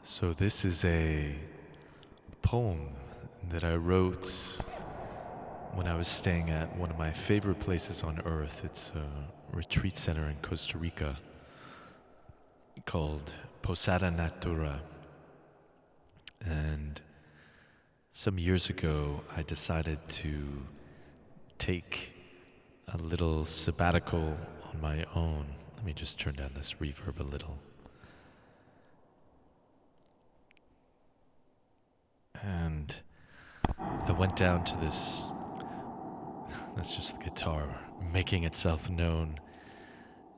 So this is a poem that I wrote when I was staying at one of my favorite places on earth. It's a retreat center in Costa Rica called Posada Natura. And some years ago, I decided to take a little sabbatical on my own. Let me just turn down this reverb a little. And I went down to this, that's just the guitar making itself known.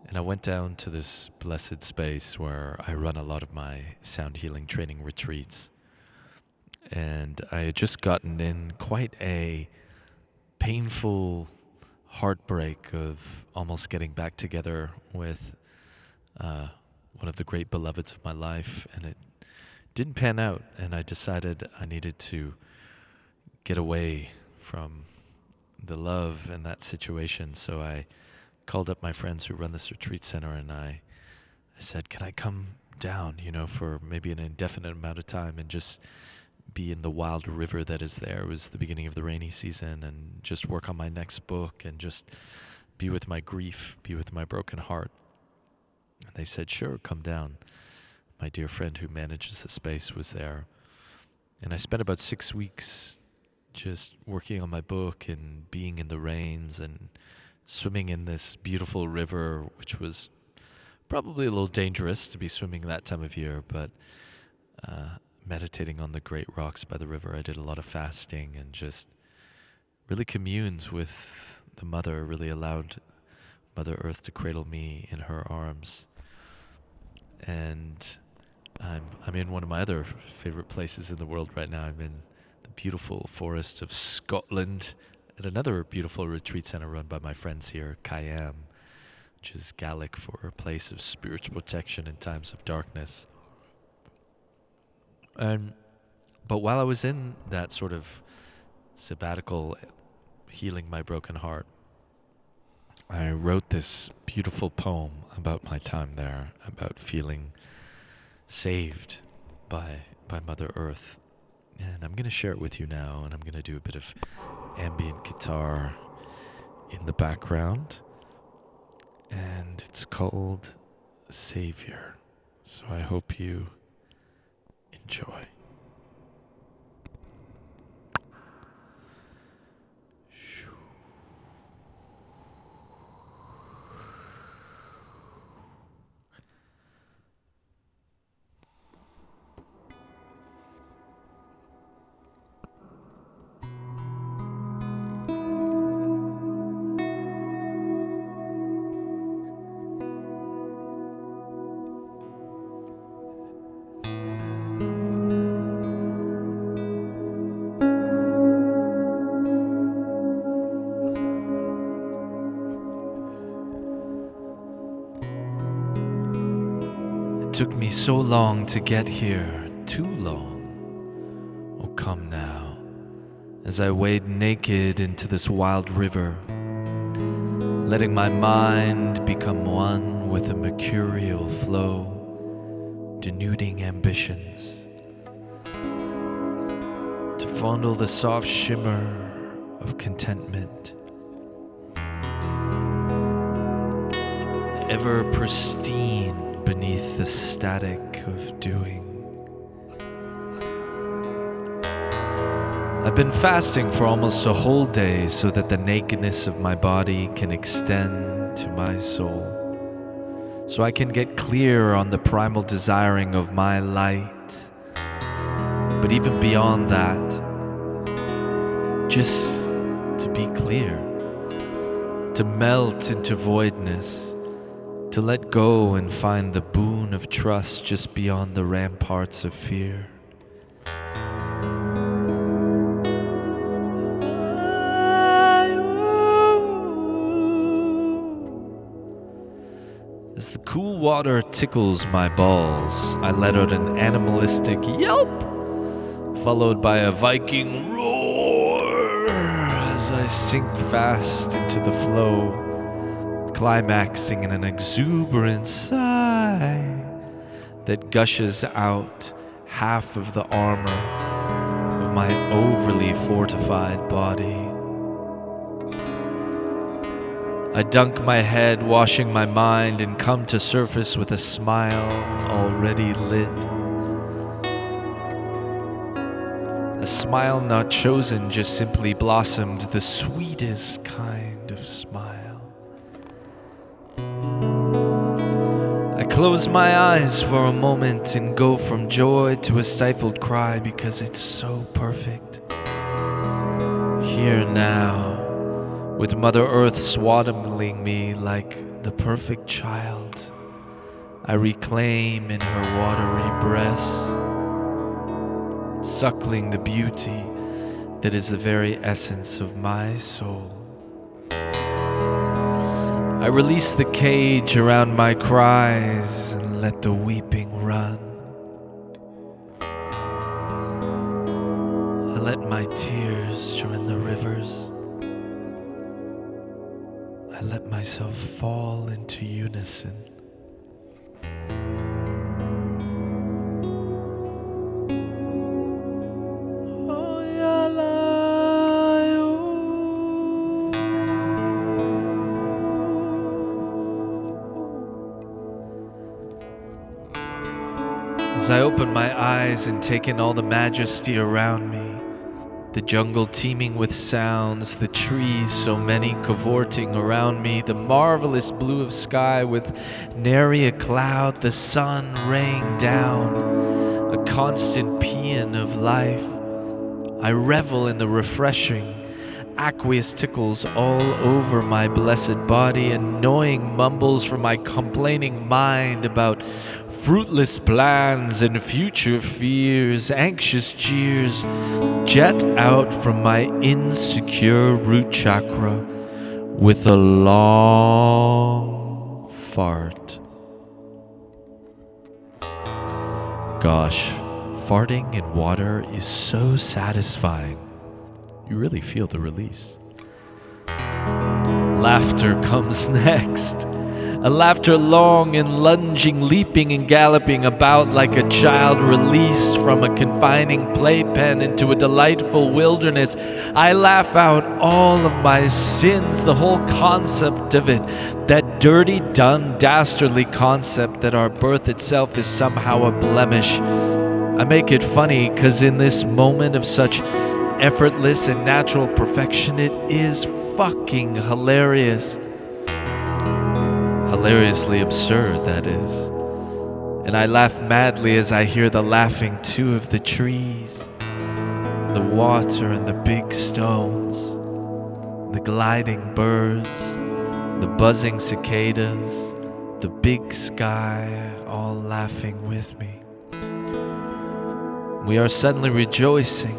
And I went down to this blessed space where I run a lot of my sound healing training retreats. And I had just gotten in quite a painful heartbreak of almost getting back together with one of the great beloveds of my life, and it didn't pan out, and I decided I needed to get away from the love and that situation. So I called up my friends who run this retreat center, and I said, can I come down, for maybe an indefinite amount of time and just be in the wild river that is there. It was the beginning of the rainy season, and just work on my next book and just be with my grief, be with my broken heart. And they said, sure, come down. My dear friend who manages the space was there. And I spent about 6 weeks just working on my book and being in the rains and swimming in this beautiful river, which was probably a little dangerous to be swimming that time of year, but meditating on the great rocks by the river. I did a lot of fasting and just really communed with the mother, really allowed Mother Earth to cradle me in her arms. And I'm in one of my other favorite places in the world right now. I'm in the beautiful forest of Scotland at another beautiful retreat center run by my friends here, Gaia, which is Gaelic for a place of spiritual protection in times of darkness. But while I was in that sort of sabbatical, healing my broken heart, I wrote this beautiful poem about my time there, about feeling saved by Mother Earth. And I'm going to share it with you now, and I'm going to do a bit of ambient guitar in the background. And it's called Savior. So I hope you enjoy. It took me so long to get here, too long. Oh, come now, as I wade naked into this wild river, letting my mind become one with a mercurial flow, denuding ambitions, to fondle the soft shimmer of contentment, ever pristine beneath the static of doing. I've been fasting for almost a whole day so that the nakedness of my body can extend to my soul, so I can get clear on the primal desiring of my light. But even beyond that, just to be clear, to melt into voidness, to let go and find the boon of trust just beyond the ramparts of fear. As the cool water tickles my balls, I let out an animalistic yelp, followed by a Viking roar as I sink fast into the flow, climaxing in an exuberant sigh that gushes out half of the armor of my overly fortified body. I dunk my head, washing my mind, and come to surface with a smile already lit. A smile not chosen, just simply blossomed, the sweetest kind of smile. I close my eyes for a moment and go from joy to a stifled cry because it's so perfect. Here now, with Mother Earth swaddling me like the perfect child, I reclaim in her watery breasts, suckling the beauty that is the very essence of my soul. I release the cage around my cries and let the weeping run. I let my tears join the rivers. I let myself fall into unison. As I open my eyes and take in all the majesty around me, the jungle teeming with sounds, the trees so many cavorting around me, the marvelous blue of sky with nary a cloud, the sun raining down, a constant paean of life. I revel in the refreshing, aqueous tickles all over my blessed body, annoying mumbles from my complaining mind about fruitless plans and future fears, anxious jeers jet out from my insecure root chakra with a long fart. Gosh, farting in water is so satisfying. You really feel the release. Laughter comes next. A laughter long and lunging, leaping and galloping about like a child released from a confining playpen into a delightful wilderness. I laugh out all of my sins, the whole concept of it, that dirty, done, dastardly concept that our birth itself is somehow a blemish. I make it funny because in this moment of such effortless and natural perfection, it is fucking hilarious. Hilariously absurd, that is. And I laugh madly as I hear the laughing too of the trees, the water and the big stones, the gliding birds, the buzzing cicadas, the big sky, all laughing with me. We are suddenly rejoicing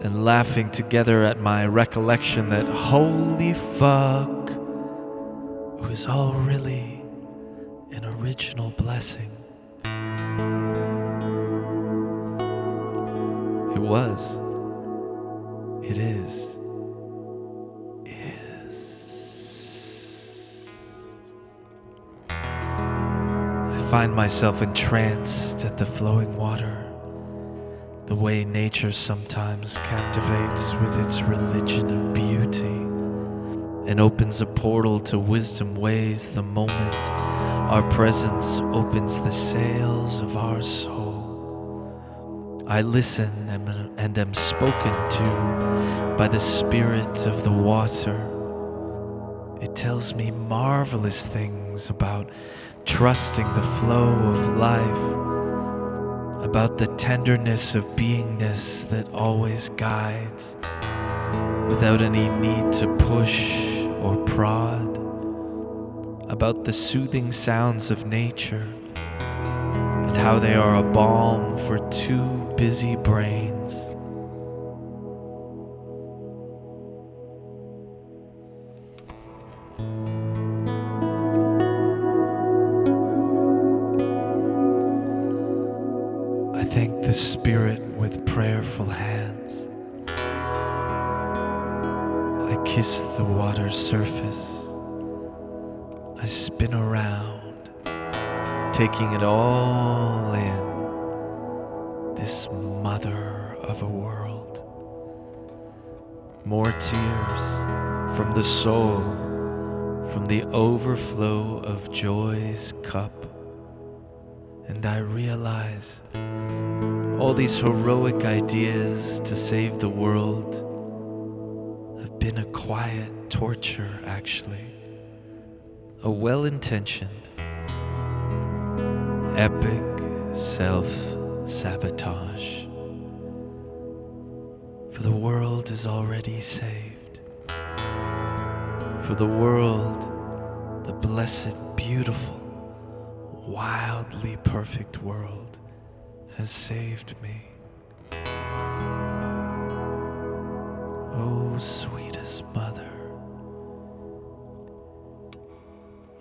and laughing together at my recollection that holy fuck, it was all really an original blessing. It was. It is. I find myself entranced at the flowing water, the way nature sometimes captivates with its religion of beauty and opens a portal to wisdom ways the moment our presence opens the sails of our soul. I listen and am spoken to by the spirit of the water. It tells me marvelous things about trusting the flow of life, about the tenderness of beingness that always guides without any need to push or prod, about the soothing sounds of nature and how they are a balm for two busy brains. I thank the Spirit with prayerful hands. I kiss the water's surface. I spin around, taking it all in, this mother of a world. More tears from the soul, from the overflow of joy's cup. And I realize all these heroic ideas to save the world have been a quiet torture, actually. A well-intentioned, epic self-sabotage. For the world is already saved. For the world, the blessed, beautiful, wildly perfect world has saved me. Oh, sweetest mother,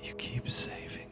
you keep saving.